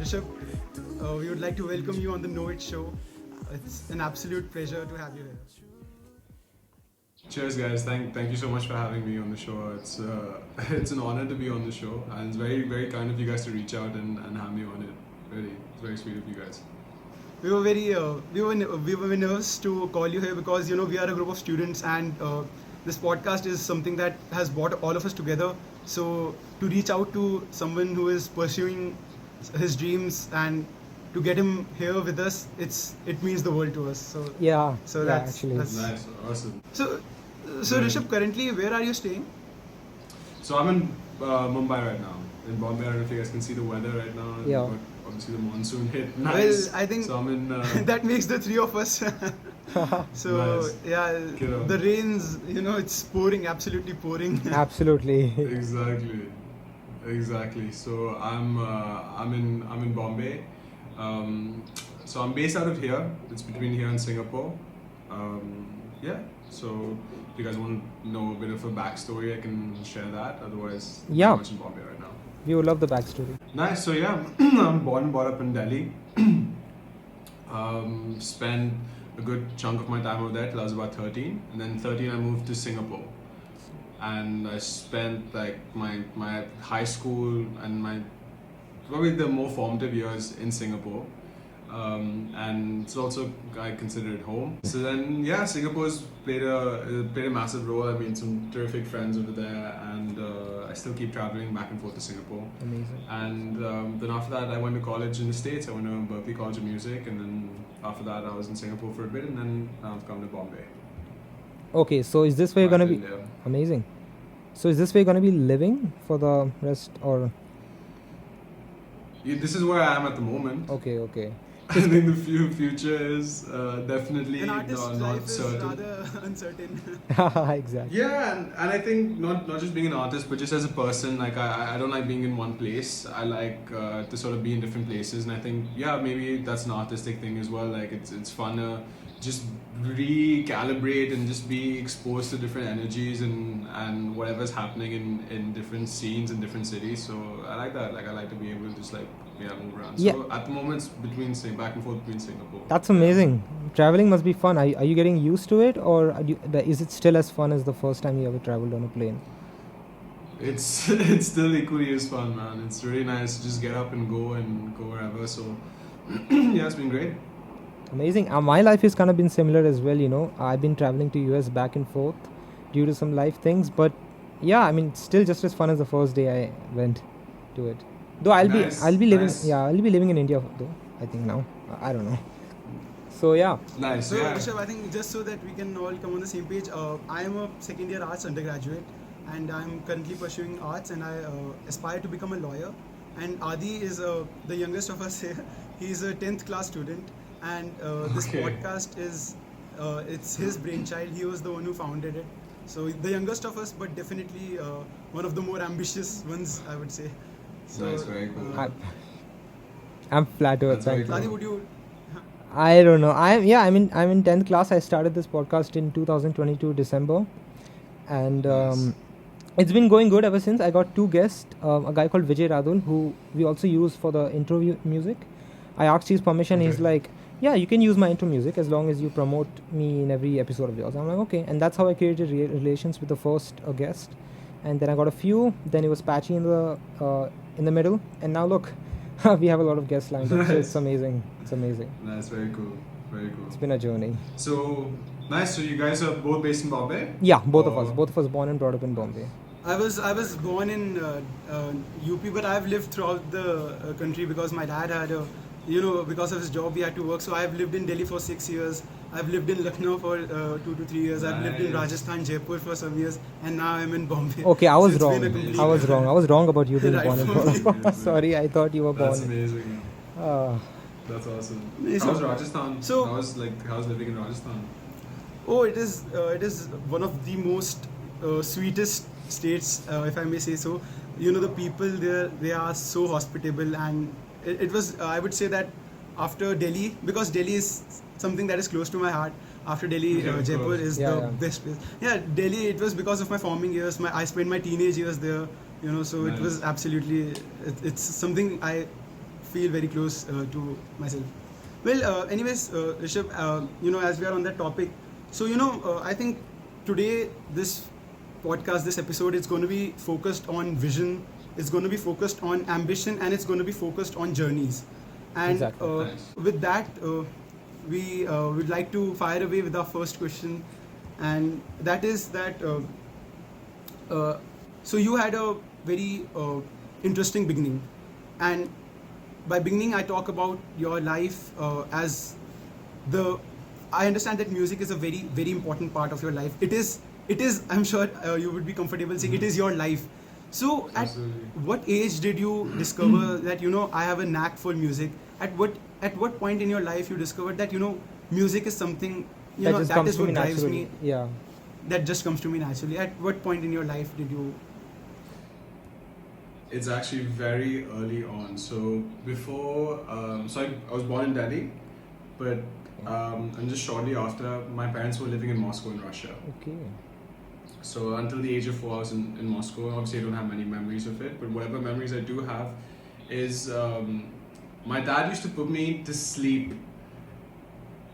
Rishabh, we would like to welcome you on the Know It show. It's an absolute pleasure to have you here. Cheers, guys! Thank you so much for having me on the show. It's it's an honor to be on the show, and it's very kind of you guys to reach out and have me on it. Really, it's very sweet of you guys. We were very nervous to call you here because we are a group of students and this podcast is something that has brought all of us together. So to reach out to someone who is pursuing his dreams and to get him here with us, it means the world to us. So that's actually. that's Nice, awesome. So Rishabh, currently where are you staying? So I'm in Mumbai right now. In Bombay, I don't know if you guys can see the weather right now. Yeah. But obviously the monsoon hit. Nice. Well, I think so. I'm in. that makes the three of us. So Nice. yeah, Killer. the rains, it's pouring, absolutely pouring. Absolutely. Exactly. So I'm in Bombay. So I'm based out of here. It's between here and Singapore. Yeah. So if you guys want to know a bit of a backstory, I can share that. Otherwise, Yeah. I'm much in Bombay right now. We would love the backstory. Nice. So yeah, I'm born and brought up in Delhi. Spent a good chunk of my time over there till I was about 13, and then 13 I moved to Singapore, and I spent like my high school and my probably the more formative years in Singapore. And it's also I consider it home. So then yeah, Singapore's played a massive role. I mean, some terrific friends over there, and I still keep traveling back and forth to Singapore. Amazing. And then after that, I went to college in the States. I went to Berkeley College of Music, and then after that, I was in Singapore for a bit, and then now I've come to Bombay. Okay, so is this where you're gonna be? Yeah. Amazing. So is this where you're gonna be living for the rest, or? This is where I am at the moment. Okay. I think the future is definitely An artist's not life is certain. rather uncertain. Exactly. Yeah, and I think not just being an artist, but just as a person, like I don't like being in one place. I like to sort of be in different places, and I think maybe that's an artistic thing as well. Like it's fun to just recalibrate and just be exposed to different energies and whatever's happening in different scenes in different cities. So I like that. Like I like to be able to just move around. Yeah. So at the moment, it's back and forth between Singapore. That's amazing. Traveling must be fun. Are you getting used to it, or is it still as fun as the first time you ever traveled on a plane? It's still equally as fun, man. It's really nice to just get up and go wherever. So yeah, it's been great. Amazing. My life has kind of been similar as well. I've been traveling to US back and forth due to some life things, but yeah, I mean, it's still just as fun as the first day I went to it. Though I'll be living in India though, I think now. I don't know. So yeah. Nice. So Yeah. Rishabh, I think just so that we can all come on the same page, I am a second year arts undergraduate and I'm currently pursuing arts and I aspire to become a lawyer. And Adi is the youngest of us here. He's a 10th class student and this Okay. podcast is it's his brainchild. He was the one who founded it. So the youngest of us, but definitely one of the more ambitious ones, I would say. So, Nice, very cool. I'm flattered. That's very Thank you. Adi, would you? I don't know. I'm in 10th class. I started this podcast in 2022 December, and Nice. it's been going good ever since. I got two guests, a guy called Vijay Radul, who we also use for the intro music. I asked his permission. He's Okay. like, yeah, you can use my intro music as long as you promote me in every episode of yours. I'm like, okay, and that's how I created relations with the first guest, and then I got a few. Then it was patchy in the middle, and now look. We have a lot of guests lined up, so it's amazing. It's amazing. Nice, very cool. Very cool. It's been a journey. So nice. So you guys are both based in Bombay? Yeah, both of Oh. us born and brought up in Bombay. I was born in UP, but I've lived throughout the country because my dad had because of his job he had to work. So I've lived in Delhi for 6 years. I've lived in Lucknow for 2 to 3 years. I've lived in Nice. Rajasthan, Jaipur for some years, and now I'm in Bombay. Okay, I So was it's wrong. been a complete- I was wrong about you being Right born and for me. brought up. Sorry, I thought you were That's born. amazing. Uh, That's awesome. Yes, How's sir. Rajasthan? So- how's living in Rajasthan? Oh, it is one of the most sweetest states, if I may say so. The people there, they are so hospitable, and it was I would say that after Delhi, because Delhi is something that is close to my heart. After Delhi, Yeah, of Jaipur course. is Yeah, the yeah. best place. Yeah, Delhi. It was because of my forming years. I spent my teenage years there. So it Nice. was absolutely. It's something I feel very close to myself. Well, anyways, Rishabh, as we are on that topic, so I think today this podcast, this episode, is going to be focused on vision. It's going to be focused on ambition, and it's going to be focused on journeys. And Exactly. Nice. with that, we would like to fire away with our first question, and that is that. So you had a very interesting beginning, and by beginning I talk about your life as the. I understand that music is a very very important part of your life. It is. It is. I'm sure you would be comfortable saying it is your life. So at Absolutely. what age did you discover that I have a knack for music? At what point in your life you discovered that music is something That just that comes is to what me drives naturally. me, Yeah. that just comes to me naturally? At what point in your life did you? It's actually very early on. So before, I was born in Delhi, but and just shortly after, my parents were living in Moscow in Russia. Okay. So until the age of 4, I was in Moscow. Obviously, I don't have many memories of it, but whatever memories I do have is my dad used to put me to sleep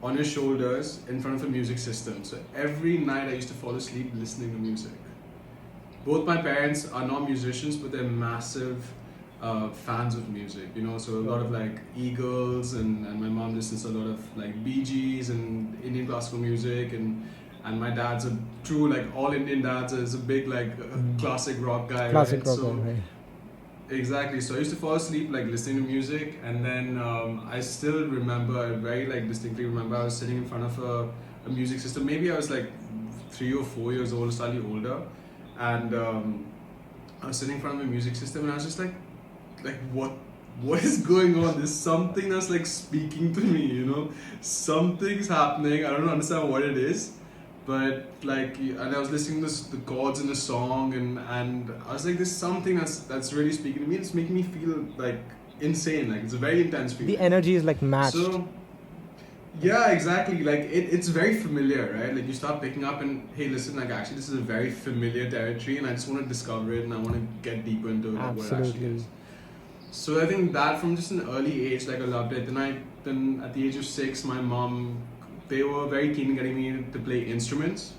on his shoulders in front of a music system. So every night I used to fall asleep listening to music. Both my parents are not musicians, but they're massive fans of music. So a lot of like Eagles, and my mom listens to a lot of like Bee Gees and Indian classical music, and my dad's a true like all Indian dads is a big like classic rock guy. Classic right? rock, So right? exactly. So I used to fall asleep like listening to music, and then I still remember, I very like distinctly remember, I was sitting in front of a music system. Maybe I was like 3 or 4 years old, slightly older, and I was sitting in front of a music system, and I was just like what is going on? There's something that's like speaking to me. Something's happening. I don't understand what it is. But like, and I was listening to the chords in the song, and I was like, there's something that's really speaking to me. It's making me feel like insane. Like it's a very intense feeling. The energy is like matched. So yeah, exactly. Like it's very familiar, right? Like you start picking up, and hey, listen, like actually this is a very familiar territory, and I just want to discover it, and I want to get deeper into it, like, what it actually Absolutely. is. So I think that from just an early age, like I loved it. Then at the age of 6, my mom, they were very keen in getting me to play instruments.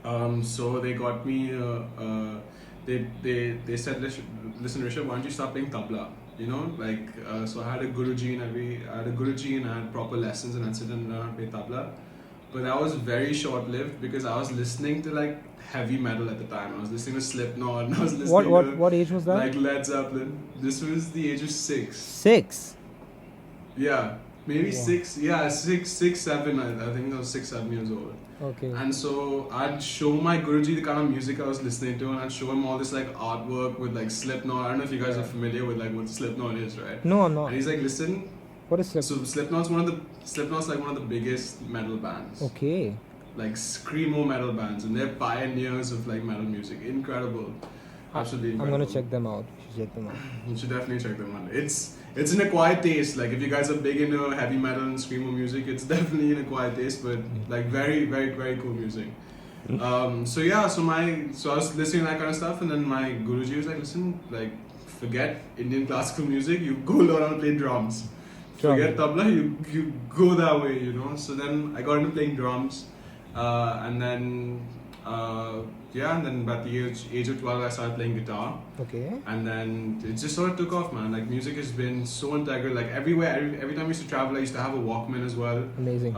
So they got me. They said, listen, Rishabh, why don't you start playing tabla? So I had a guruji, and I had proper lessons, and I'd sit and learn how to play tabla. But that was very short-lived because I was listening to like heavy metal at the time. I was listening to Slipknot, and I was listening What age was that? like Led Zeppelin. This was the age of 6. 6. Yeah, maybe Wow. 6. Yeah, 6, 7. I think I was 6, 7 years old. Okay. And so I'd show my Guruji the kind of music I was listening to, and I'd show him all this like artwork with like Slipknot. I don't know if you guys are familiar with like what Slipknot is, right? No, I'm not. And he's like, listen. What is So Slipknot's like one of the biggest metal bands. Okay. Like screamo metal bands, and they're pioneers of like metal music. Incredible. Absolutely I'm incredible. gonna check them out. You should check them out. You should definitely check them out. It's an acquired taste. Like if you guys are big into heavy metal and screamo music, it's definitely an acquired taste, but like very, very, very cool music. So I was listening to that kind of stuff, and then my Guruji was like, listen, like forget Indian classical music, you go learn how to play drums. Forget tabla, you go that way, So then I got into playing drums, and then at the age of 12 I started playing guitar. Okay. And then it just sort of took off, man. Like music has been so integral. Like everywhere, every time I used to travel, I used to have a Walkman as well. Amazing.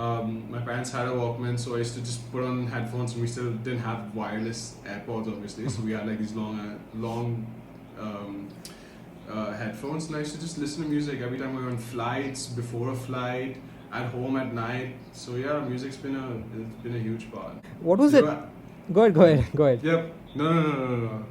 My parents had a Walkman, so I used to just put on headphones, and we still didn't have wireless AirPods, obviously. So we had like these long headphones, and I used to just listen to music every time we were on flights, before a flight, at home at night. So yeah, music's been a huge part. What was So it? Go ahead. Yep. No.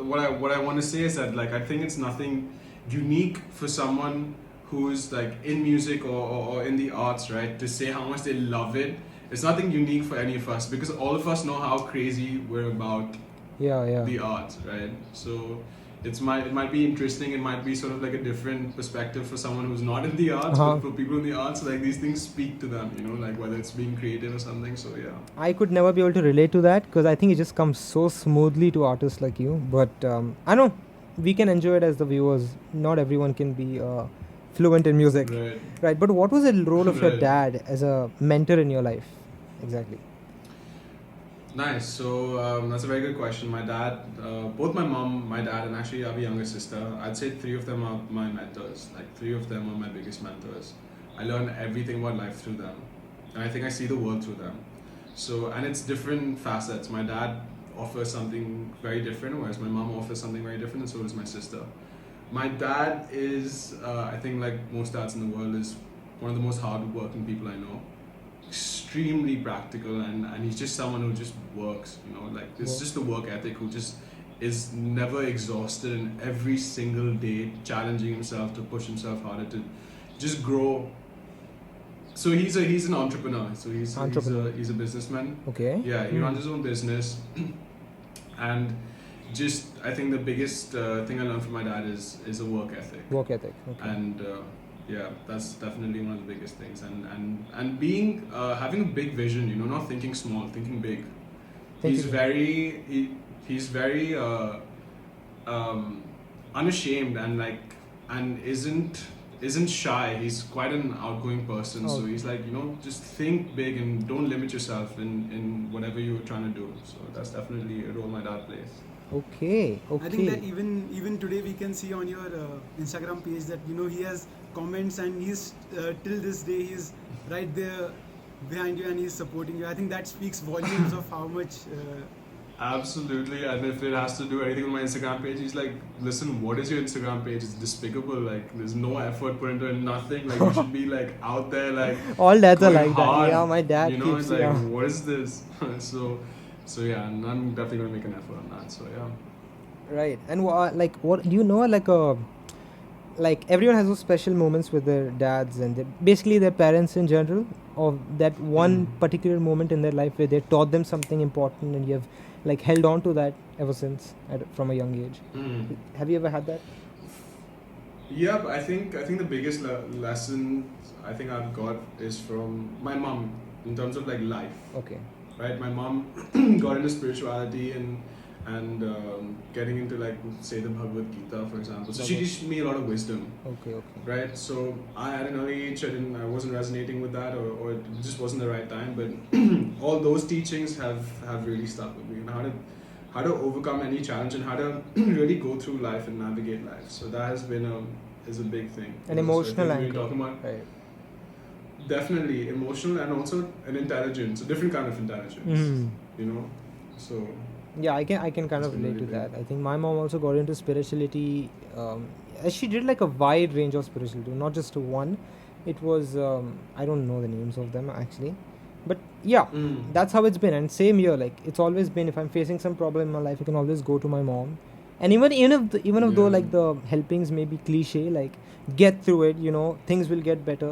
What I want to say is that like I think it's nothing unique for someone who's like in music or in the arts, right? To say how much they love it. It's nothing unique for any of us because all of us know how crazy we're about Yeah. the arts, right? So it might be interesting. It might be sort of like a different perspective for someone who's not in the arts, Uh-huh. but for people in the arts, like these things speak to them, like whether it's being creative or something. So yeah. I could never be able to relate to that because I think it just comes so smoothly to artists like you. But I know we can enjoy it as the viewers. Not everyone can be fluent in music, Right. right? But what was the role of your Right. dad as a mentor in your life? Exactly. Nice. So that's a very good question. My dad, both my mom, my dad, and actually I have a younger sister. I'd say three of them are my mentors. Like three of them are my biggest mentors. I learn everything about life through them, and I think I see the world through them. So and it's different facets. My dad offers something very different, whereas my mom offers something very different, and so does my sister. My dad is, I think, like most dads in the world, is one of the most hardworking people I know. Extremely practical, and he's just someone who just works, like it's Work. just the work ethic, who just is never exhausted, and every single day challenging himself to push himself harder to just grow. So he's an entrepreneur, so Entrepreneur. he's a businessman. Okay. Yeah, he runs his own business. And just I think the biggest thing I learned from my dad is a work ethic. Work ethic. Okay. And yeah, that's definitely one of the biggest things. And being having a big vision, not thinking small, thinking big. Thinking He's big. he's very unashamed, and isn't shy. He's quite an outgoing person, so Okay. he's like, just think big and don't limit yourself in whatever you're trying to do. So that's definitely a role my dad plays. Okay. I think that Okay. even today we can see on your Instagram page that he has comments, and he's till this day he's right there behind you and he's supporting you. I think that speaks volumes of how much. Absolutely, and if it has to do anything with my Instagram page, he's like, listen, what is your Instagram page? It's despicable. Like, there's no effort put into it, nothing. Like, you should be like out there, like All dads are going like hard. that. Yeah, my dad keeps. It's like, Yeah. what is this? so yeah, and I'm definitely gonna make an effort on that. So yeah. Right. And what do you know? Like everyone has those special moments with their dads and basically their parents in general, or that one particular moment in their life where they taught them something important, and you have like held on to that ever since from a young age. Mm. Have you ever had that? Yeah, but I think the biggest lesson I think I've got is from my mom in terms of like life. Okay. Right, my mom got into spirituality and getting into like say the Bhagavad Gita, for example. So she teaches me a lot of wisdom. Okay. Okay. Right, so I at an early age I wasn't resonating with that, or it just wasn't the right time. But all those teachings have really stuck with me, and how to overcome any challenge and how to really go through life and navigate life. So that has been is a big thing. An So I emotional think we were anchor. talking about Right. definitely emotional and also an intelligence, a different kind of intelligence. Mm. So Yeah, I can kind It's of been relate to really that. I think my mom also got into spirituality. She did like a wide range of spirituality, not just one. It was I don't know the names of them actually, but yeah, that's how it's been. And same year, like it's always been. If I'm facing some problem in my life, I can always go to my mom. And even if though Yeah. like the helpings may be cliche, like get through it, things will get better.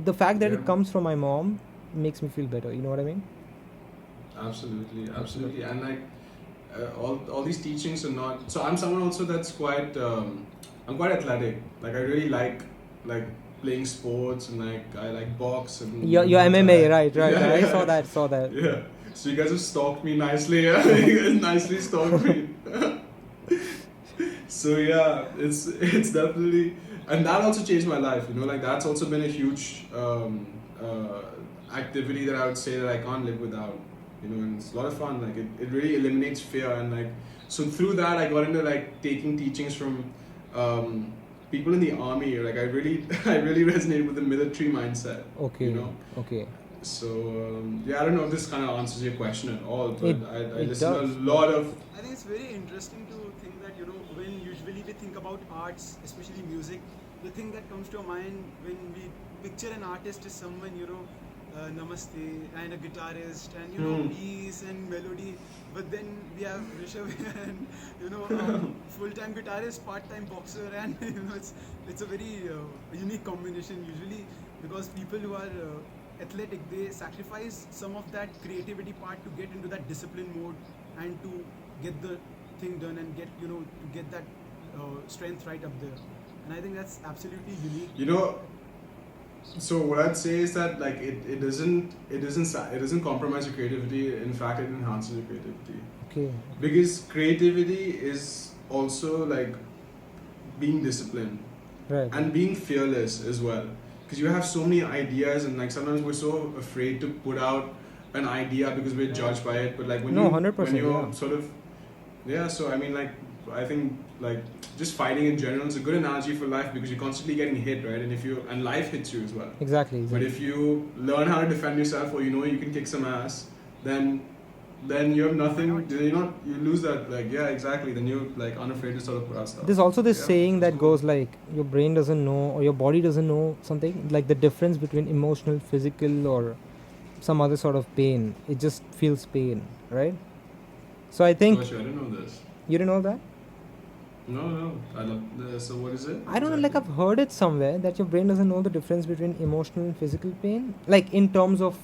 The fact that Yeah. it comes from my mom makes me feel better. You know what I mean? Absolutely, and like all these teachings are not. So I'm someone also that's quite I'm quite athletic. Like I really like playing sports, and like I like box and Your MMA, right? Yeah, I yeah. saw that. Yeah. So you guys have stalked me nicely. Yeah, you guys nicely stalked me. So yeah, it's definitely, and that also changed my life. Like that's also been a huge activity that I would say that I can't live without. And it's a lot of fun. Like it really eliminates fear, and like so through that I got into like taking teachings from people in the army. Like I really resonate with the military mindset. Okay. Okay. So yeah, I don't know if this kind of answers your question at all, but I it listen to does. a lot of. I think it's very interesting to think that when usually we think about arts, especially music, the thing that comes to our mind when we picture an artist is someone namaste and a guitarist and peace and melody, but then we have Rishabh and full-time guitarist, part-time boxer, and it's a very unique combination usually, because people who are athletic, they sacrifice some of that creativity part to get into that discipline mode and to get the thing done and get to get that strength right up there, and I think that's absolutely unique. So what I'd say is that like it doesn't compromise your creativity. In fact, it enhances your creativity. Okay. Because creativity is also like being disciplined Right. and being fearless as well, because you have so many ideas, and like sometimes we're so afraid to put out an idea because we're judged by it. But like when No, you 100%, when you're yeah. sort of so I mean, like, I think like just fighting in general is a good analogy for life, because you're constantly getting hit, right? And life hits you as well. Exactly. But if you learn how to defend yourself, or you can kick some ass, then you have nothing. You lose that, like, yeah, exactly. Then you're like unafraid to sort of put out stuff. There's also this Yeah, saying that's that cool. goes like, your brain doesn't know or your body doesn't know something, like the difference between emotional, physical, or some other sort of pain. It just feels pain, right? So I think Gosh, I didn't know this. you didn't know that. No, I love this. So what is it? I don't know, like I've heard it somewhere that your brain doesn't know the difference between emotional and physical pain, like in terms of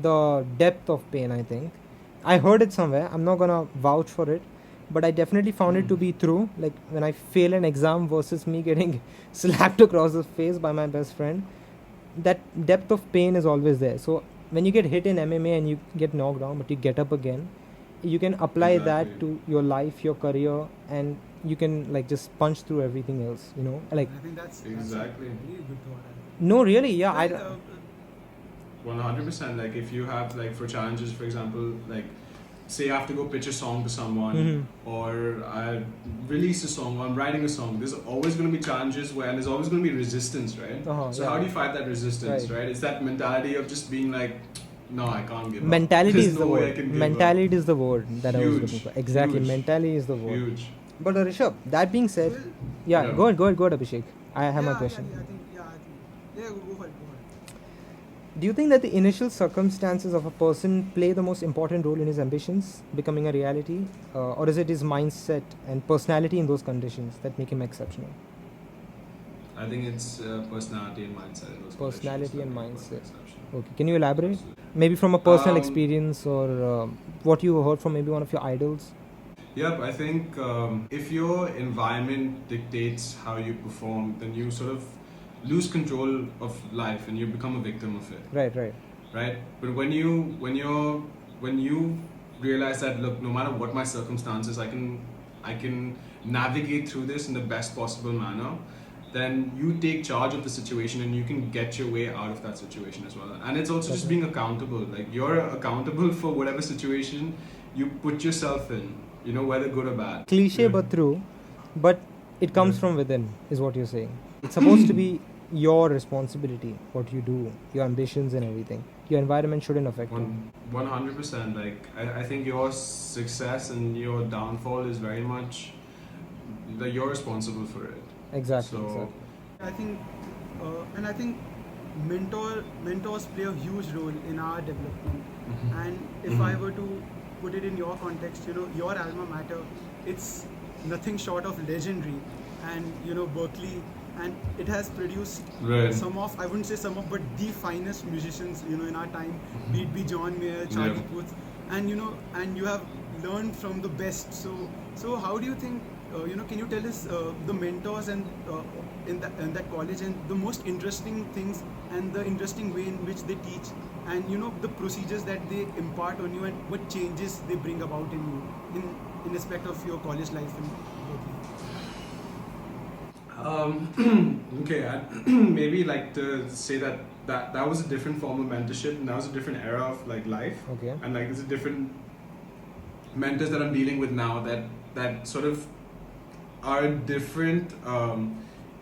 the depth of pain. I think I heard it somewhere. I'm not gonna vouch for it, but I definitely found it to be true. Like when I fail an exam versus me getting slapped across the face by my best friend, that depth of pain is always there. So when you get hit in MMA and you get knocked down, but you get up again, you can apply that Exactly. to your life, your career, and you can like just punch through everything else. Like I think that's Exactly. a really good thought. no, really, yeah. Well, 100%. Like if you have, like, for challenges, for example, like say I have to go pitch a song to someone, Mhm. or I release a song, or I'm writing a song. There's always going to be challenges and there's always going to be resistance, right? So Yeah. how do you fight that resistance, Right. right? It's that mentality of just being like, no, I can't give up. Mentality There's is the no way I word. can give Mentality is the word that I was Huge, looking for. Exactly, huge. mentality is the word. Huge. But Rishabh, that being said, Well, yeah, Yeah. go ahead, Abhishek. I have my question. I think, go for it. Do you think that the initial circumstances of a person play the most important role in his ambitions becoming a reality, or is it his mindset and personality in those conditions that make him exceptional? I think it's personality and mindset. In those Personality conditions and that make a person mindset. exceptional. Okay, can you elaborate? Absolutely. Maybe from a personal Um, experience, or what you heard from maybe one of your idols. Yep, I think if your environment dictates how you perform, then you sort of lose control of life and you become a victim of it, Right. right? But when you realize that, look, no matter what my circumstances, I can navigate through this in the best possible manner, then you take charge of the situation and you can get your way out of that situation as well. And it's also just being accountable. Like, you're accountable for whatever situation you put yourself in, whether good or bad. Cliche Yeah. but true, but it comes from within, is what you're saying. It's supposed to be your responsibility, what you do, your ambitions and everything. Your environment shouldn't affect you. 100%. Like, I think your success and your downfall is very much that you're responsible for it. Exactly. So I think, and I think mentors play a huge role in our development. And if I were to put it in your context, your alma mater, it's nothing short of legendary, and Berkeley, and it has produced Right. I wouldn't say some of, but the finest musicians, in our time, be it John Mayer, Charlie Yeah. Puth, and and you have learned from the best. So how do you think? Can you tell us the mentors and in that college, and the most interesting things and the interesting way in which they teach, and the procedures that they impart on you, and what changes they bring about in you in respect of your college life in Berkeley? Okay, I'd maybe like to say that was a different form of mentorship, and that was a different era of like life. Okay. And like there's a different mentors that I'm dealing with now that sort of are a different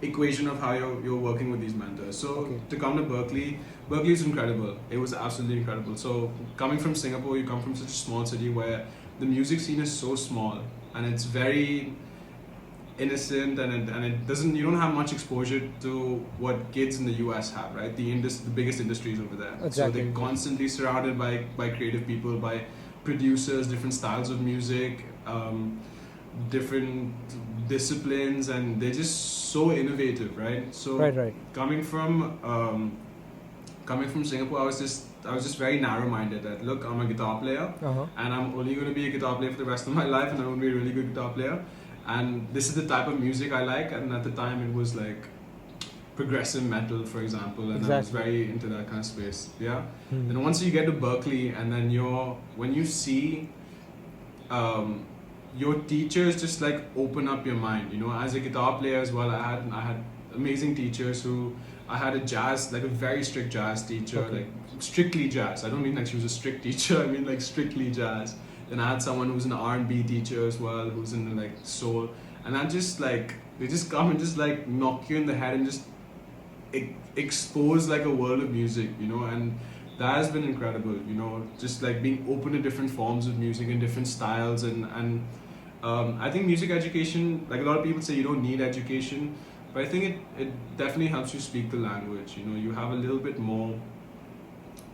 equation of how you're working with these mentors. So Okay. to come to Berkeley is incredible. It was absolutely incredible. So coming from Singapore, you come from such a small city where the music scene is so small and it's very innocent, and it doesn't, you don't have much exposure to what kids in the US have, right? The biggest industries over there. So Exactly. they're constantly surrounded by creative people, by producers, different styles of music, different disciplines, and they're just so innovative, right? So Right. coming from Singapore, I was just very narrow-minded. That, look, I'm a guitar player, and I'm only going to be a guitar player for the rest of my life, and I'm going to be a really good guitar player. And this is the type of music I like. And at the time, it was like progressive metal, for example, and I was Exactly. very into that kind of space. Yeah. Hmm. And once you get to Berkeley, and then when you see your teachers just like open up your mind. You know, as a guitar player as well, I had amazing teachers who I had a jazz, like a very strict jazz teacher, Okay. like strictly jazz. I don't mean like she was a strict teacher. I mean like strictly jazz. Then I had someone who's an R&B teacher as well, who's in like soul, and I just like they just come and just like knock you in the head and just expose like a world of music, you know, and that has been incredible, you know, just like being open to different forms of music and different styles, and I think music education, like a lot of people say you don't need education, but I think it definitely helps you speak the language, you know, you have a little bit more,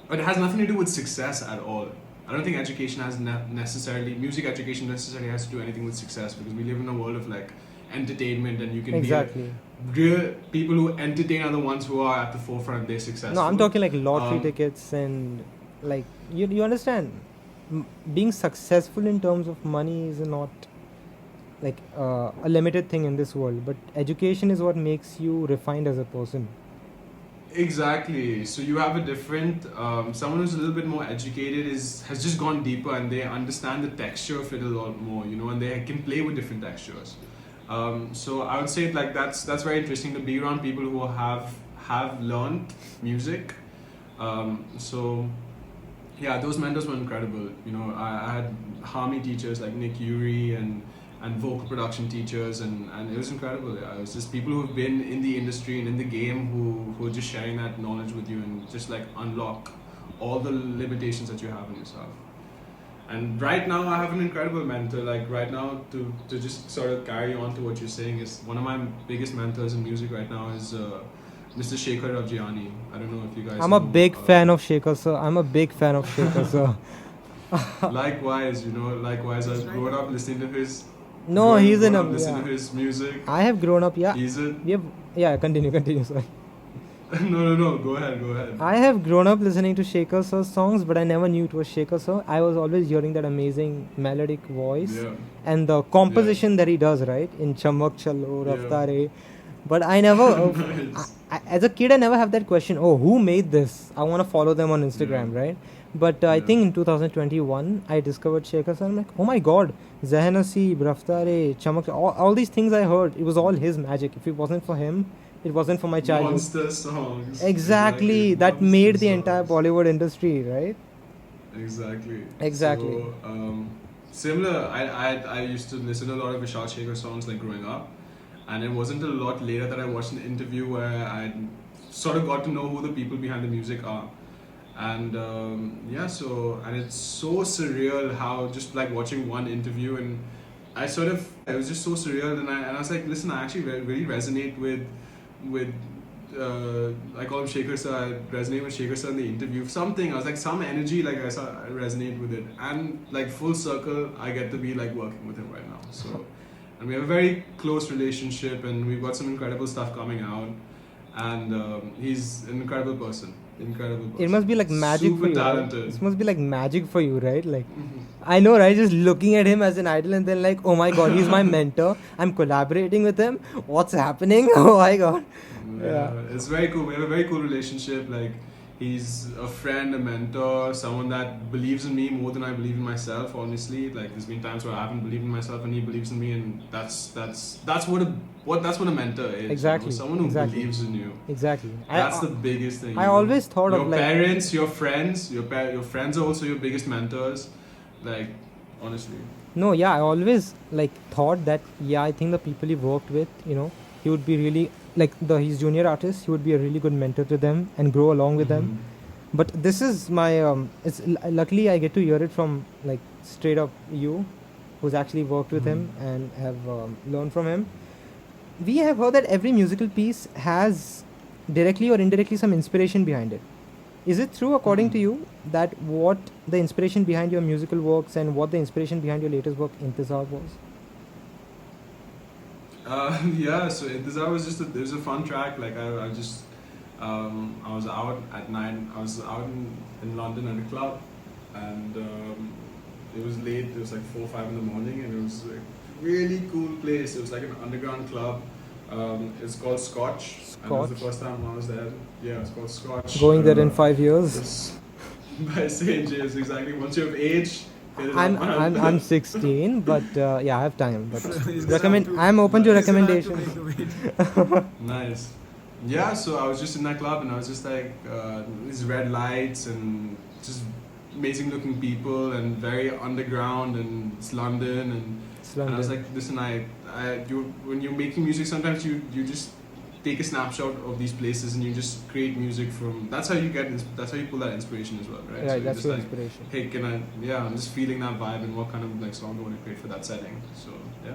but it has nothing to do with success at all. I don't think education has necessarily, music education necessarily has to do anything with success, because we live in a world of like entertainment, and you can Exactly. be real people who entertain are the ones who are at the forefront, they're successful. No, I'm talking like lottery Um, tickets and like you understand. Being successful in terms of money is not like a limited thing in this world, but education is what makes you refined as a person. Exactly. So you have a different someone who's a little bit more educated has just gone deeper, and they understand the texture of it a lot more, you know, and they can play with different textures. So I would say like that's very interesting to be around people who have learned music. So yeah, those mentors were incredible. You know, I had harmony teachers like Nick Urey and vocal production teachers, and it was incredible. Yeah, it was just people who've been in the industry and in the game who are just sharing that knowledge with you and just like unlock all the limitations that you have in yourself. And right now, I have an incredible mentor. Like right now, to just sort of carry on to what you're saying, is one of my biggest mentors in music right now is Mr. Shekhar Avjiani. I don't know if you guys. I'm a know, big fan of Shaker, sir. I'm a big fan of Shaker, sir. Likewise, you know, likewise, I've grown up listening to his. No, he's in grown a. up listening Yeah. to his music. I have grown up. Yeah. He's a. We have, yeah. Continue. Sorry. No. Go ahead. I have grown up listening to Shaker sir's songs, but I never knew it was Shaker sir. I was always hearing that amazing melodic voice Yeah. and the composition that he does, right, in Chamak Chalo, Yeah. Raftare. But I never, Nice. as a kid, I never have that question. Oh, who made this? I want to follow them on Instagram, Yeah. right? But I Yeah. think in 2021, I discovered Shaker sir. I'm like, oh my god, Zahanasi, Raftare, Chamak, all these things I heard. It was all his magic. If it wasn't for him, it wasn't for my childhood. Monster songs. Exactly. That monster made the entire songs. Bollywood industry, right? Exactly. Exactly. So, similar, I used to listen to a lot of Vishal Shekhar songs like growing up, and it wasn't a lot later that I watched an interview where I sort of got to know who the people behind the music are. And yeah, so, and it's so surreal how just like watching one interview, and it was just so surreal, and I was like, listen, I actually really resonate with I call him Shaker sir. I resonate with Shaker sir in the interview. Something I was like, some energy, like I resonate with it, and like full circle, I get to be like working with him right now. So, and we have a very close relationship, and we've got some incredible stuff coming out, and he's an incredible person. It must be like magic Super for you. Right? talented. It must be like magic for you, right? Like, Mhm. I know, right? Just looking at him as an idol and then like, oh my god, he's my mentor. I'm collaborating with him. What's happening? Oh my god. Yeah. It's very cool. We have a very cool relationship. Like, he's a friend, a mentor, someone that believes in me more than I believe in myself. Honestly, like there's been times where I haven't believed in myself and he believes in me, and that's what a mentor is. Exactly, You know? Someone who exactly. believes in you. Exactly. That's the biggest thing. I you know? always thought your of like parents, your friends, your friends are also your biggest mentors. Like, honestly. No, yeah, I always like thought that I think the people he worked with, he would be really like his junior artists, he would be a really good mentor to them and grow along with them. But this is my luckily I get to hear it from like straight up you, who's actually worked with him and have learned from him. We have heard that every musical piece has directly or indirectly some inspiration behind it. Is it true, according to you, that what the inspiration behind your musical works and what the inspiration behind your latest work, Intezaar, was? Yeah, so Intezaar was just it was a fun track. Like I just I was out at 9. I was out in London at a club, and it was late. It was like 4 or 5 in the morning, and it was a really cool place. It was like an underground club. It's called Scotch. And it was the first time I was there. Yeah, it's called Scotch. Going there in 5 years. It's by St. James, exactly. Once you have age, Get it out, man. I'm 16, but yeah, I have time. But He's gonna have to- I'm open to he's gonna have to recommendations. make the weight. Nice. Yeah, so I was just in that club and I was just like, these red lights and just amazing looking people and very underground, and it's London, and I was like, listen, when you're making music, sometimes you just take a snapshot of these places and you just create music from. That's how you pull that inspiration as well, right? Right, so that's just your like, inspiration. hey, I'm just feeling that vibe and what kind of like song I want to create for that setting. So yeah,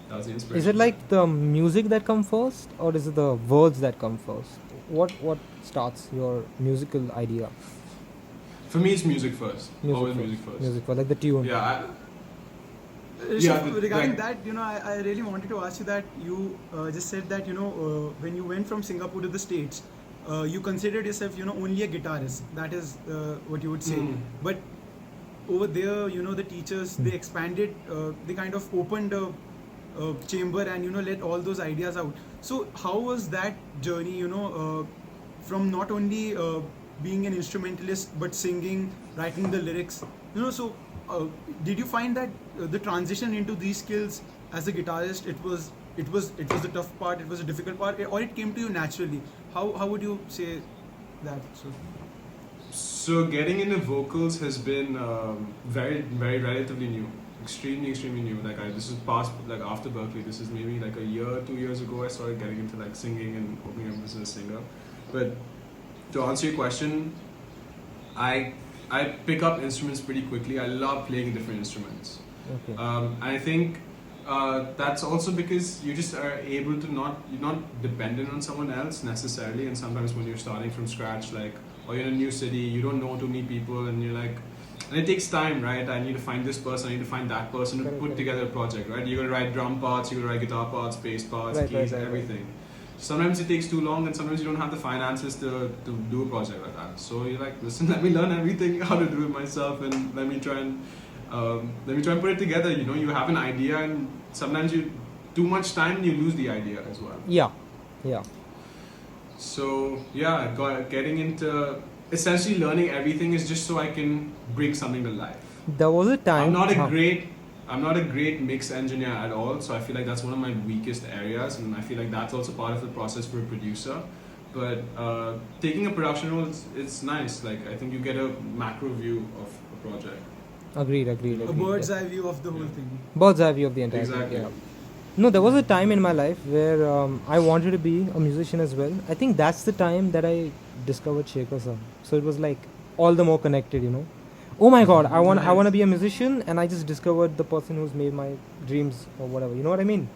that was the inspiration. Is it like the music that come first, or is it the words that come first? What starts your musical idea? For me, it's music first. Always first. music first. Music first, like the tune. Yeah. Regarding like- that, I really wanted to ask you that you just said that when you went from Singapore to the States, you considered yourself only a guitarist. That is what you would say. But over there, the teachers they expanded, they kind of opened a chamber and let all those ideas out. So how was that journey? From not only being an instrumentalist but singing, writing the lyrics. So did you find that the transition into these skills as a guitarist, it was the tough part, it was a difficult part, or it came to you naturally? How would you say that? So getting into vocals has been very, very relatively new, extremely new. This is past, like after Berkeley. This is maybe like a year, 2 years ago. I started getting into like singing and opening up as a singer. But to answer your question, I pick up instruments pretty quickly. I love playing different instruments. Okay. And I think that's also because you just are able to you're not dependent on someone else necessarily. And sometimes when you're starting from scratch, or you're in a new city, you don't know too many people, and you're like, and it takes time, right? I need to find this person, I need to find that person to put together a project, right? You're gonna write drum parts, you're gonna write guitar parts, bass parts, keys, everything. Sometimes it takes too long, and sometimes you don't have the finances to do a project like that. So you're like, listen, let me learn everything, how to do it myself, and let me try and put it together. You have an idea, and sometimes you too much time and you lose the idea as well. Yeah. So yeah, getting into essentially learning everything is just so I can bring something to life. There was a time. I'm not a great mix engineer at all, so I feel like that's one of my weakest areas, and I feel like that's also part of the process for a producer. But taking a production role, it's nice. Like, I think you get a macro view of a project. Agreed. A bird's eye view of the whole thing. Bird's eye view of the entire Exactly. thing. Yeah. No, there was a time in my life where I wanted to be a musician as well. I think that's the time that I discovered Shekhar sir. So it was like all the more connected, Oh my God, I want to be a musician, and I just discovered the person who's made my dreams or whatever. You know what I mean?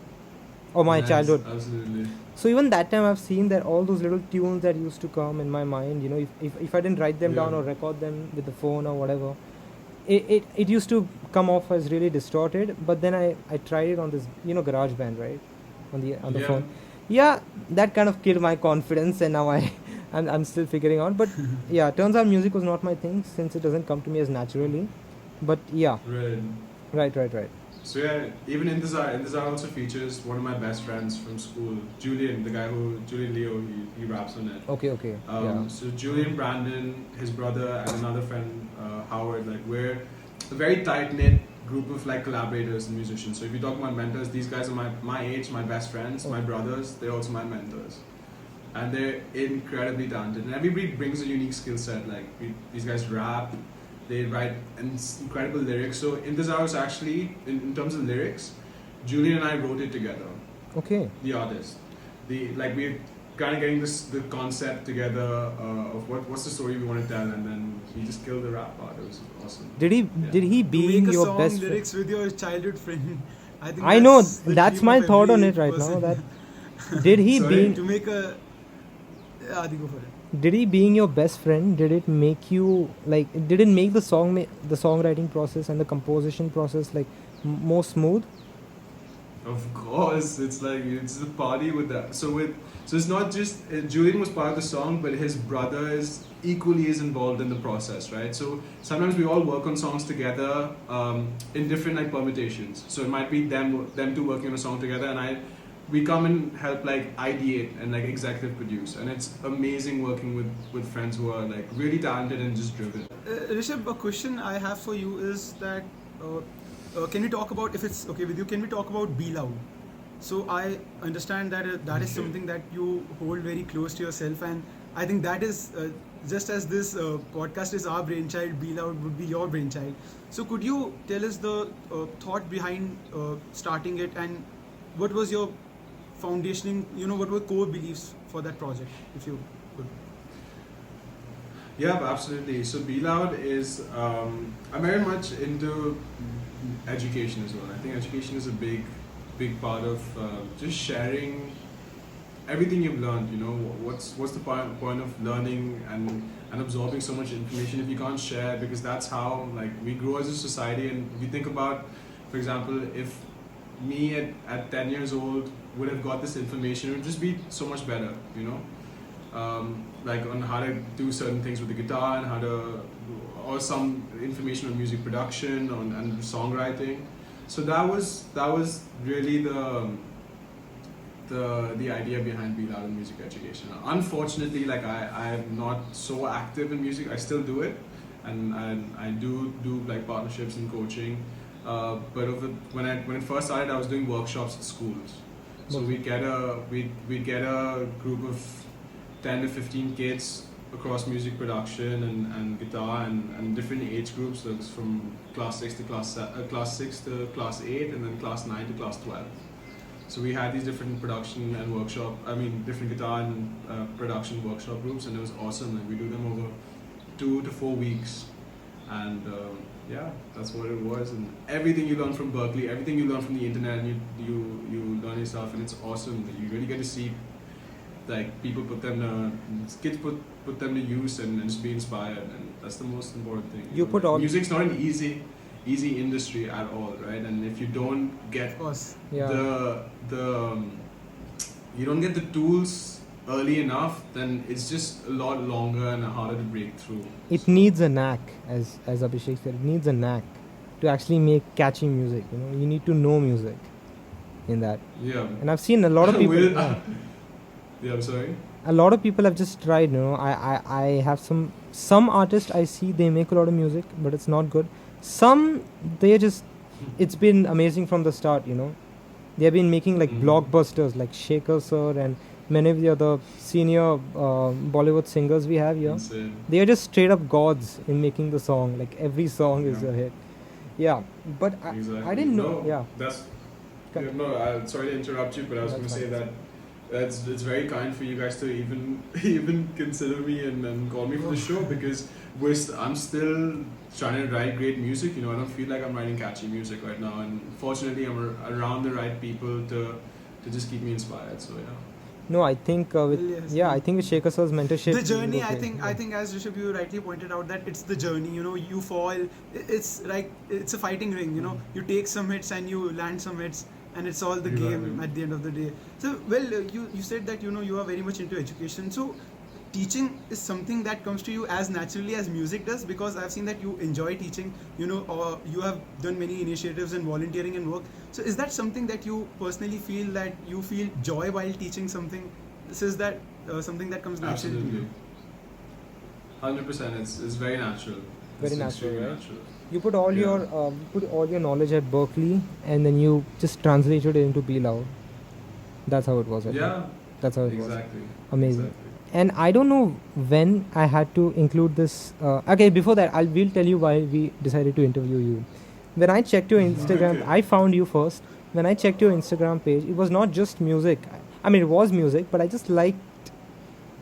Or my childhood. Absolutely. So even that time, I've seen that all those little tunes that used to come in my mind. If I didn't write them down or record them with the phone or whatever, it used to come off as really distorted. But then I tried it on this GarageBand, right, on the phone. Yeah, that kind of killed my confidence, and now I'm still figuring out. But yeah, turns out music was not my thing, since it doesn't come to me as naturally. But yeah. Right. So yeah, even Intezaar also features one of my best friends from school, Julien, Julien Leo, he raps on it. Okay. So Julien, Brandon, his brother, and another friend, Howard, we're a very tight-knit group of collaborators and musicians. So if you talk about mentors, these guys are my age, my best friends, my brothers, they're also my mentors. And they're incredibly talented. And everybody brings a unique skill set. These guys rap, they write incredible lyrics. So Intezaar was actually, in terms of lyrics, Julien and I wrote it together. Okay. The artist. We're kind of getting the concept together of what's the story we want to tell, and then he just killed the rap part. It was awesome. Did he being to make your a best song friend? lyrics with your childhood friend? I think I know the that's dream my of thought on every it right person. now. That did he Sorry? being To make a Adi, go for it. Did he being your best friend, did it make you did it make the songwriting process and the composition process more smooth? Of course, it's a party with that. So it's not just Julien was part of the song, but his brother is equally as involved in the process, right? So sometimes we all work on songs together in different permutations. So it might be them two working on a song together, and we come and help like ideate and like executive produce, and it's amazing working with friends who are like really talented and just driven. Rishabh, a question I have for you is that can we talk about, if it's okay with you, can we talk about Be Loud? So I understand that that is Okay. something that you hold very close to yourself, and I think that is just as this podcast is our brainchild, Be Loud would be your brainchild. So could you tell us the thought behind starting it, and what was your foundationing? What were core beliefs for that project, if you could? Yeah, absolutely. So Be Loud is I'm very much into education as well. I think education is a big part of just sharing everything you've learned. What's the point of learning and absorbing so much information if you can't share? Because that's how like we grow as a society. And if you think about, for example, if me at 10 years old would have got this information, it would just be so much better. Like on how to do certain things with the guitar and how to, or some information on music production and songwriting. So that was really the idea behind Be Loud in music education. Unfortunately, like I am not so active in music. I still do it, and I do like partnerships and coaching. But when it first started, I was doing workshops at schools. So we get a group of 10 to 15 kids across music production and guitar and different age groups. So it's from class 6 to class 8, and then class 9 to class 12. So we had these different production and different guitar and production workshop groups, and it was awesome. Like we do them over 2 to 4 weeks, and yeah, that's what it was. And everything you learn from Berkeley, everything you learn from the internet, and you learn yourself, and it's awesome. You really get to see like people kids put them to use and just be inspired, and that's the most important thing. You put all- music's not an easy industry at all, right? And if you don't get Of course. Yeah. you don't get the tools early enough, then it's just a lot longer and harder to break through. It needs a knack, as Abhishek said. It needs a knack to actually make catchy music. You need to know music in that. Yeah. And I've seen a lot of people. Will- Yeah, I'm sorry. A lot of people have just tried. I have some artists I see, they make a lot of music, but it's not good. Some they just, it's been amazing from the start. They have been making like blockbusters like Shaker Sir and many of the other senior Bollywood singers we have here. Insane. They are just straight up gods in making the song. Like every song is a hit. Yeah, but Exactly. I didn't know. No, Yeah. That's. Go- Yeah, no, I'm sorry to interrupt you, but I was going That's to say fine. that it's very kind for you guys to even consider me and call me for the show, because I'm still trying to write great music. I don't feel like I'm writing catchy music right now, and fortunately, I'm around the right people to just keep me inspired. So yeah. No, I think with Yes. I think with Shaker Sir's mentorship. The journey, we'll go great. I think as Rishabh, you rightly pointed out, that it's the journey. You fall. It's like it's a fighting ring. You take some hits and you land some hits, and it's all the Exactly. game at the end of the day. So you said that you are very much into education. So teaching is something that comes to you as naturally as music does, because I've seen that you enjoy teaching. Or you have done many initiatives and volunteering and work. So is that something that you personally feel, that you feel joy while teaching something? This is that something that comes naturally to Absolutely. you? 100%. It's very natural. Very It's natural, extremely right? natural. You put all your knowledge at Berkeley, and then you just translated it into Be Loud. That's how it was. I think. Yeah. That's how it was. Exactly. Amazing. Exactly. And I don't know when I had to include this. Okay, before that, we'll tell you why we decided to interview you. When I checked your Instagram, Okay. I found you first. When I checked your Instagram page, it was not just music. I mean, it was music, but I just liked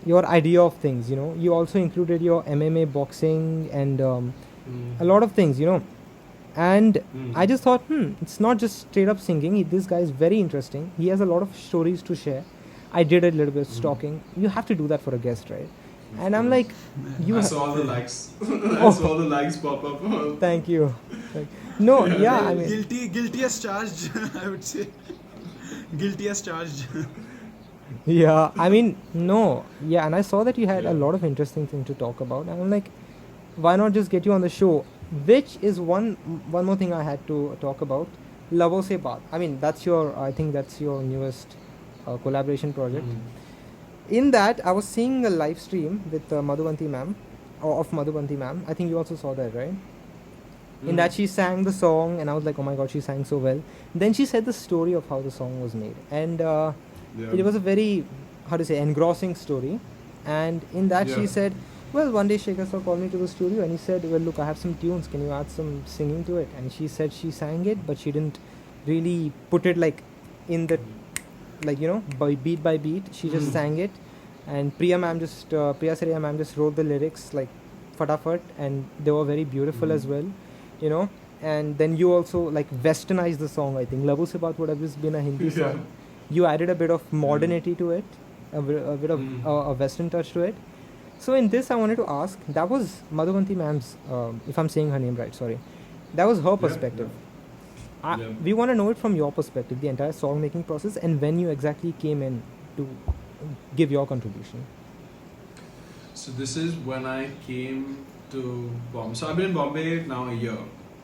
your idea of things. You also included your MMA, boxing, and a lot of things. And I just thought, it's not just straight up singing. This guy is very interesting. He has a lot of stories to share. I did a little bit of stalking. You have to do that for a guest, right? And I'm like, I saw all the likes. I Oh. saw all the likes pop up. thank you. No, Yeah, yeah, I mean, Guilty as charged, I would say. Guilty as charged. yeah, I mean, no, yeah, and I saw that you had a lot of interesting things to talk about, and I'm like, why not just get you on the show? Which is one more thing I had to talk about. Labon Se Baat. I mean, I think that's your newest collaboration project. Mhm. In that, I was seeing a live stream with Madhubanti ma'am, or of Madhubanti ma'am. I think you also saw that, right? In that, she sang the song, and I was like, oh my god, she sang so well. Then she said the story of how the song was made, and Yeah. it was a very, how to say, engrossing story. And in that, she Yeah. said, well, one day Shekhar sir called me to the studio and he said, well, look, I have some tunes, can you add some singing to it? And she said she sang it, but she didn't really put it like in the, like, you know, by beat. She just Mhm. sang it, and Priya Sariya ma'am just wrote the lyrics like fatafat, and they were very beautiful as Mhm. well, you know. And then you also like westernized the song. I think Labon Se Baat would have just been a Hindi Yeah. song. You added a bit of modernity to it, a bit of Mhm. a western touch to it. So in this, I wanted to ask. That was Madhubanti ma'am's, if I'm saying her name right. Sorry, that was her Yeah, perspective. yeah. We want to know it from your perspective, the entire song making process, and when you exactly came in to give your contribution. So this is when I came to Bombay. So I've been in Bombay now a year.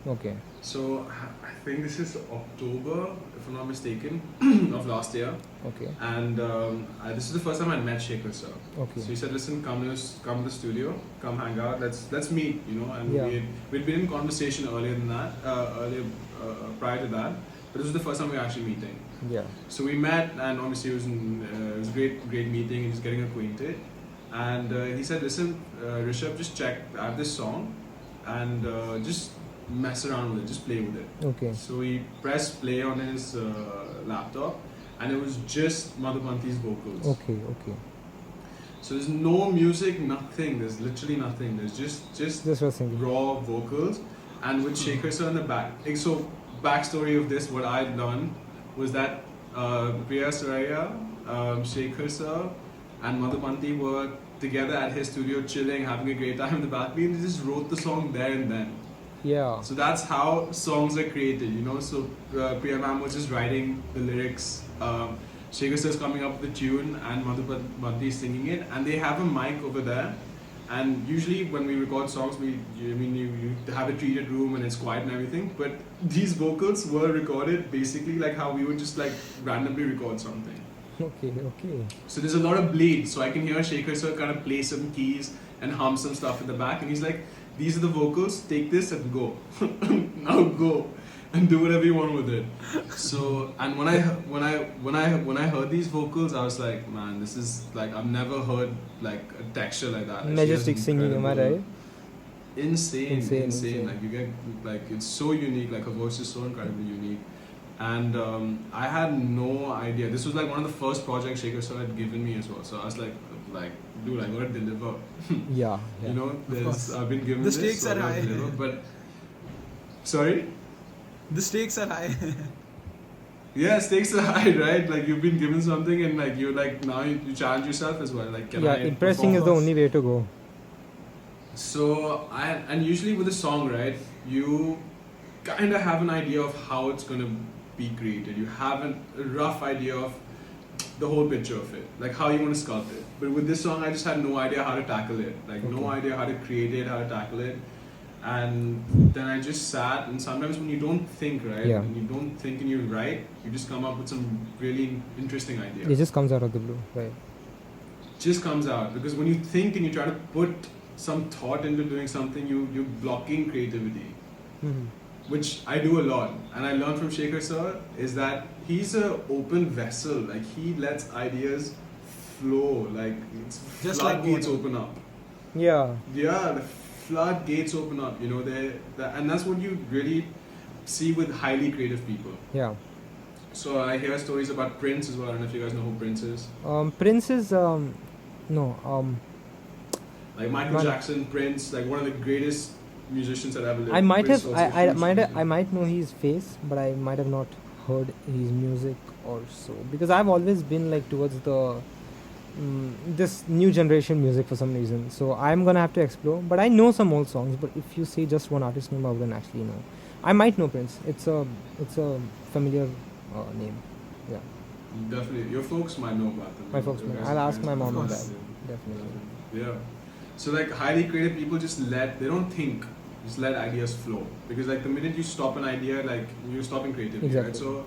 Okay. So I think this is October, if I'm not mistaken, of last year. Okay. And this is the first time I met Shekhar sir. Okay. So he said, "Listen, come to the studio, come hang out. Let's meet." You know, and Yeah. we'd been in conversation earlier than that, prior to that. But this was the first time we were actually meeting. Yeah. So we met, and obviously it was a great meeting and just getting acquainted. And he said, "Listen, Rishabh, just check. I have this song, and just mess around with it, just play with it." Okay. So he pressed play on his laptop, and it was just Madhubanti's vocals. Okay. Okay. So there's no music, nothing. There's literally nothing. There's just Just was thinking. raw vocals, and with Shekhar sir in the back. Like, so backstory of this, what I'd done was that Priya Saraya, Shekhar sir, and Madhubanti were together at his studio, chilling, having a great time in the balcony, and they just wrote the song there and then. Yeah. So that's how songs are created, you know. So Priya ma'am was just writing the lyrics. Shekhar sir's coming up with the tune, and Madhubanti is singing it, and they have a mic over there. And usually when we record songs, you have a treated room and it's quiet and everything. But these vocals were recorded basically like how we would just like randomly record something. Okay. Okay. So there's a lot of bleed. So I can hear Shekhar sir kind of play some keys and hum some stuff in the back, and he's like, "These are the vocals. Take this and go. Now go and do whatever you want with it." So, and when I heard these vocals, I was like, "Man, this is like I've never heard like a texture like that." Like, she has Majestic singing, am I incredible- right? Insane. Like you get like it's so unique. Like her voice is so incredibly unique. And I had no idea. This was like one of the first projects Shekhar sir had given me as well. So I was like, dude, I gotta deliver. Yeah. Yeah. You know, I've been given The this, stakes so I are gotta high. deliver. But sorry, The stakes are high. yeah, stakes are high, right? Like you've been given something, and like you like now you challenge yourself as well. Like, can Yeah. I Impressing is the perform? only way to go. So and usually with a song, right, you kind of have an idea of how it's gonna be created. You have a rough idea of the whole picture of it, like how you want to sculpt it. But with this song, I just had no idea how to tackle it. Like no Okay. idea how to create it, how to tackle it. And then I just sat, and sometimes when you don't think, right, Yeah. when you don't think and you write, you just come up with some really interesting ideas. It just comes out of the blue, right? Just comes out, because when you think and you try to put some thought into doing something, you're blocking creativity, Mm-hmm. which I do a lot. And I learned from Shekhar sir is that he's an open vessel. Like he lets ideas flow. Like it's Just like floodgates water. open up. Yeah. Yeah, the floodgates open up. You know, and that's what you really see with highly creative people. Yeah. So I hear stories about Prince as well. I don't know if you guys know who Prince is. Prince is no Like Michael Man- Jackson, Prince, like one of the greatest musicians that ever lived. I might Prince have was a I huge might musician. I might know his face, but I might have not heard his music or so, because I've always been like towards the this new generation music for some reason. So I'm gonna have to explore. But I know some old songs. But if you say just one artist name, I wouldn't actually know. I might know Prince. It's a familiar name. Yeah, Definitely, your folks might know about them. my folks. Your guys' I'll ask my parents mom on might that. know. Definitely. Yeah. So like highly creative people they don't think, just let ideas flow. Because like the minute you stop an idea, like you're stopping creativity, right? Exactly. So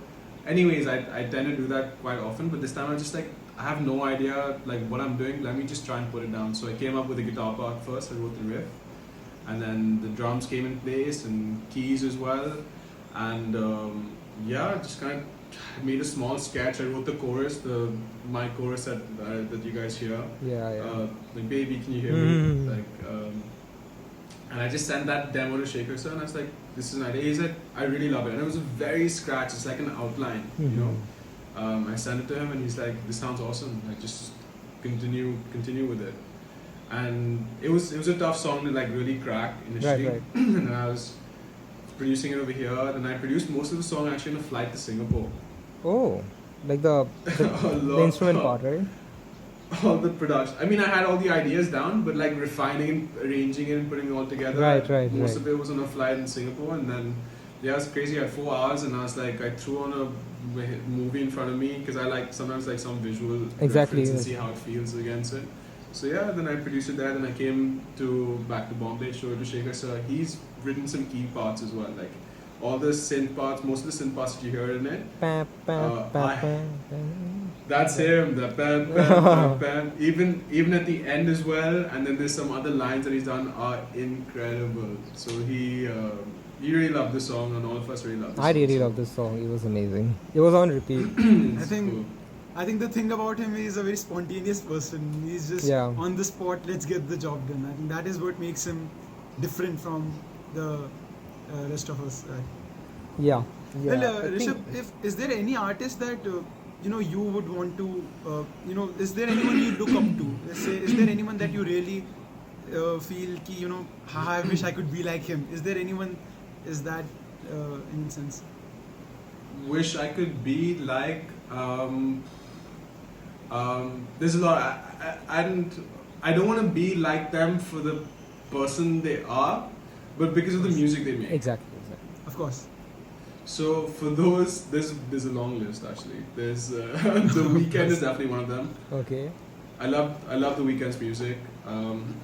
anyways, I tend to do that quite often, but this time I just like I have no idea like what I'm doing. Let me just try and put it down. So I came up with a guitar part first. I wrote the riff, and then the drums came in place and keys as well, and yeah, just kind of made a small sketch. I wrote the chorus, my chorus that you guys hear. Yeah. Like baby, can you hear me? Like, and I just sent that demo to Shaker sir, and I was like, this is an idea. He said, I really love it, and it was a very scratch. It's like an outline, you know. I sent it to him, and he's like, this sounds awesome. Like, just continue with it. And it was a tough song to like really crack initially. Right. And I was producing it over here, and I produced most of the song actually on a flight to Singapore. Oh, like the instrument part, right? All the production. I mean, I had all the ideas down, but like refining and arranging it and putting it all together. Right. Most of it was on a flight in Singapore, and then yeah, it was crazy. I had 4 hours, and I was like, I threw on a movie in front of me because I like sometimes like some visual reference and see how it feels against it. So yeah, then I produced it there. Then I came back to Bombay, showed it to Shaker. So he's written some key parts as well, like all the synth parts, most of the synth parts that you hear in it. That's him. The bam, bam, bam. Even at the end as well. And then there's some other lines that he's done are incredible. So he really loved the song, and all of us really loved the song. I really love this song. It was amazing. It was on repeat. I think the thing about him is a very spontaneous person. He's just on the spot. Let's get the job done. I think that is what makes him different from the rest of us. Yeah. Well, Rishabh, is there any artist that you would want to is there anyone you look up to? Let's say, is there anyone that you really feel ki, I wish I could be like him? Is there anyone? Is that in a sense? Wish I could be like. There's a lot. I don't want to be like them for the person they are, but because of the music they make. Exactly. Of course. So for those, there's a long list actually. There's The Weeknd is definitely one of them. Okay. I love The Weeknd's music. I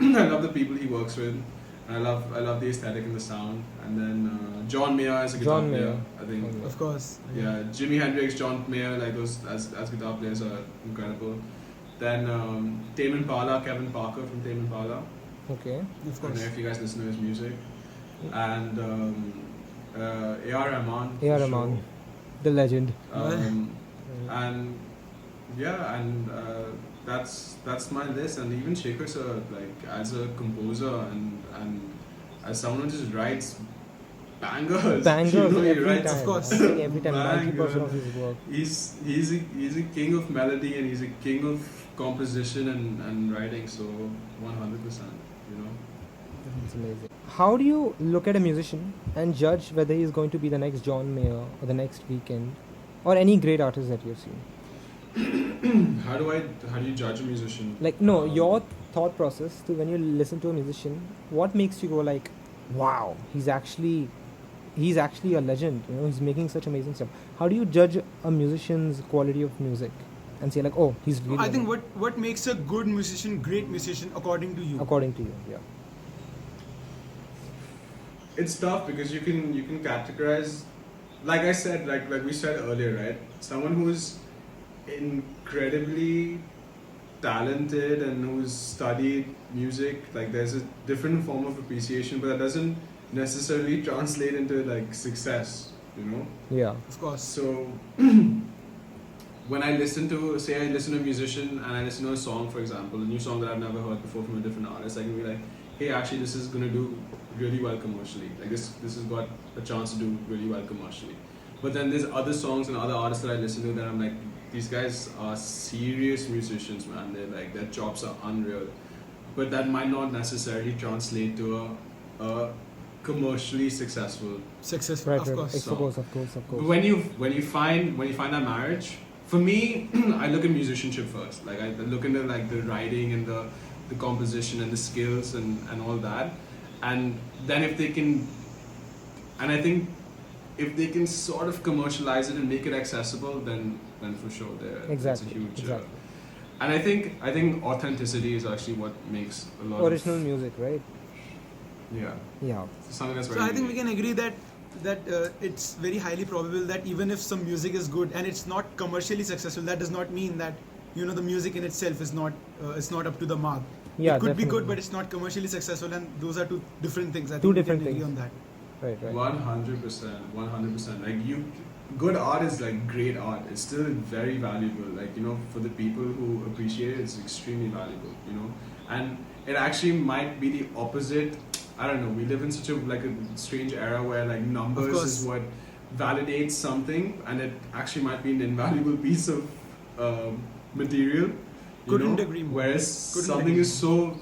love the people he works with. And I love the aesthetic and the sound. And then John Mayer as a guitar player, I think. Of course. Yeah, Jimi Hendrix, John Mayer, like those as guitar players are incredible. Then Tame Impala, Kevin Parker from Tame Impala. Okay. Of I don't course. know if you guys listen to his music. And A.R. Rahman. A.R. Rahman, the legend. And yeah, and that's my list. And even Shaker sir, like as a composer and as someone who just writes bangers. Every time. Of course. I think every time 90% of his work. He's a king of melody, and he's a king of composition and writing. So 100%, It's amazing. How do you look at a musician and judge whether he is going to be the next John Mayer or the next Weeknd or any great artist that you've seen? How do you judge a musician? Like, no, your thought process to when you listen to a musician, what makes you go like, wow, he's actually a legend, he's making such amazing stuff. How do you judge a musician's quality of music and say like, oh, he's really I think what makes a good musician, great musician, according to you? According to you, yeah. It's tough because you can categorize, like I said, like we said earlier, right? Someone who's incredibly talented and who's studied music, like there's a different form of appreciation, but that doesn't necessarily translate into like success, Yeah. Of course. So when I listen to a musician and I listen to a song, for example, a new song that I've never heard before from a different artist, I can be like, hey, actually this is gonna do really well commercially. Like this has got a chance to do really well commercially. But then there's other songs and other artists that I listen to that I'm like, these guys are serious musicians, man. They're like, their chops are unreal. But that might not necessarily translate to a commercially successful. Successful, of course. Of course. But when you find that marriage, for me, I look at musicianship first. Like I look into like the writing and the composition and the skills and all that. And then if they can, and I think if they can sort of commercialize it and make it accessible, then for sure that's a huge. Exactly. And I think authenticity is actually what makes a lot original music, right? Yeah. Yeah. Something that's very So I think we unique. can agree that that it's very highly probable that even if some music is good and it's not commercially successful, that does not mean that the music in itself is not up to the mark. Yeah, it could be definitely. good, but it's not commercially successful, and those are two different things. I Two think different we can agree things. on that. Right. 100%, 100%. Like good art is like great art. It's still very valuable. Like for the people who appreciate it, it's extremely valuable. And it actually might be the opposite. I don't know. We live in such a strange era where like numbers is what validates something, and it actually might be an invaluable piece of material. Couldn't agree more. Whereas something is so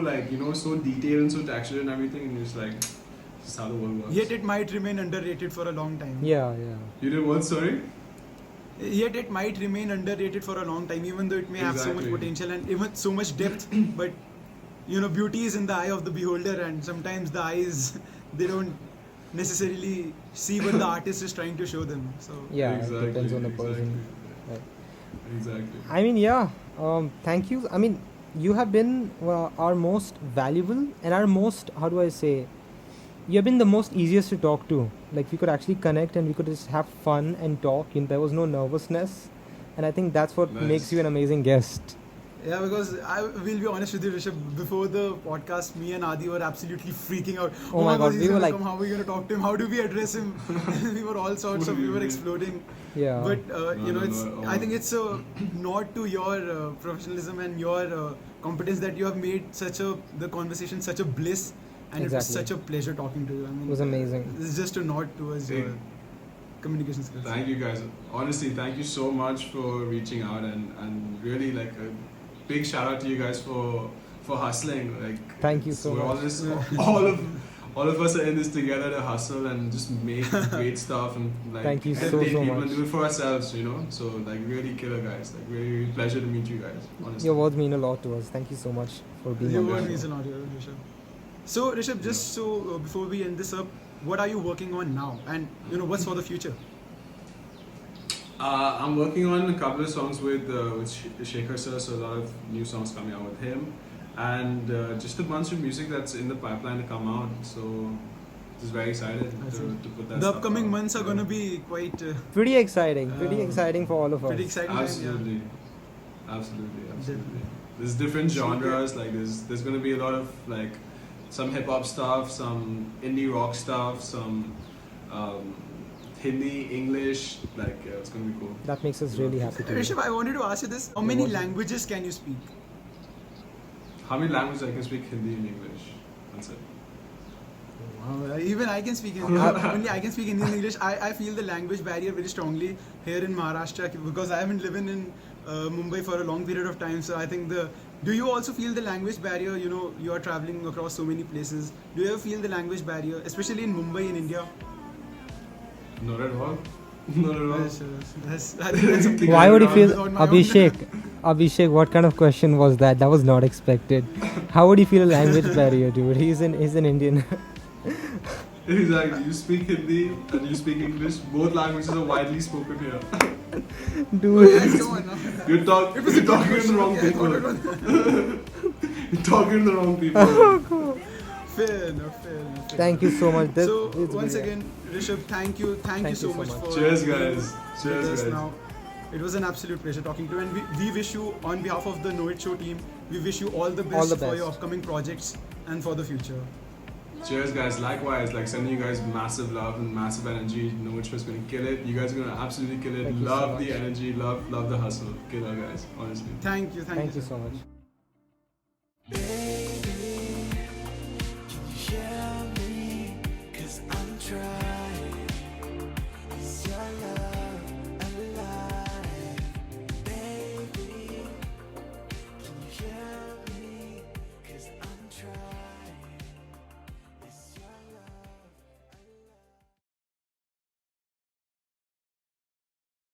like so detailed and so textured and everything, and it's like this is how the world works. Yet it might remain underrated for a long time. Yeah. You did what? Sorry. Yet it might remain underrated for a long time, even though it may have so much Exactly. potential and even so much depth. But beauty is in the eye of the beholder, and sometimes the eyes they don't necessarily see what the artist is trying to show them. So Yeah, Exactly, it depends on the person. exactly. Right. Exactly. I mean, yeah. Thank you. I mean, you have been our most valuable and our most, how do I say, you have been the most easiest to talk to. Like, we could actually connect and we could just have fun and talk. There was no nervousness. And I think that's what Nice. makes you an amazing guest. yeah, because I will be honest with you, Rishabh. Before the podcast, me and Adi were absolutely freaking out. Oh my God, he's we were gonna like- come. How are we gonna talk to him? How do we address him? We were all sorts of. We were exploding. Yeah. But No, it's. no, I think it's a nod to your professionalism and your competence that you have made the conversation such a bliss, and it was Exactly. such a pleasure talking to you. I mean, It was amazing. It's just a nod towards your communication skills. Thank you guys. Honestly, thank you so much for reaching out and really like a big shout out to you guys for hustling. Like Thank you so we're all much. just all of us are in this together to hustle and just make great stuff and like Thank you so, entertain so people much. and do it for ourselves, So like really killer guys. Like really pleasure to meet you guys. Honestly. Your words mean a lot to us. Thank you so much for being Your on the word show. means a lot, Rishabh. So Rishabh, just so before we end this up, what are you working on now, and what's for the future? I'm working on a couple of songs with Shekhar sir, so a lot of new songs coming out with him, and just a bunch of music that's in the pipeline to come out. So just very excited I see. to put that. The stuff upcoming out. months are Yeah. going to be quite Pretty exciting. Pretty Um, exciting for all of us. pretty exciting. time, Absolutely, absolutely. Definitely. There's different So, genres. Like there's going to be a lot of like some hip hop stuff, some indie rock stuff, some Hindi, English. Like it's going to be cool. That makes us really happy to Rishabh, I wanted to ask you this: how Yeah, many what- languages can you speak? How many languages I can speak? Hindi and English. That's it. Wow, even I can speak Hindi. Only I can speak Hindi and English. I feel the language barrier very strongly here in Maharashtra because I haven't lived in Mumbai for a long period of time. So I think do you also feel the language barrier? You are traveling across so many places. Do you ever feel the language barrier, especially in Mumbai in India? Not at all. Not at all. I think that's something Why I would you learned feel without my own- Abhishek, what kind of question was that? That was not expected. How would he feel a language barrier, dude? He's an Indian. Exactly. You speak Hindi and you speak English. Both languages are widely spoken here. Dude. Come on now. You're talking to the wrong people. You're talking to the wrong people. Fair enough. Thank you so much. So It's once brilliant. again, Rishabh, thank you so much for Cheers, being guys. with Cheers, us guys. now. It was an absolute pleasure talking to you, and we wish you, on behalf of the Know It Show team, we wish you all the best, for your best. upcoming projects and for the future. Cheers, guys. Likewise, like sending you guys massive love and massive energy. Know which was going to kill it. You guys are going to absolutely kill it. Thank you so Love the much. energy. Love the hustle. Killer, guys. Honestly. Thank you Thank you so much.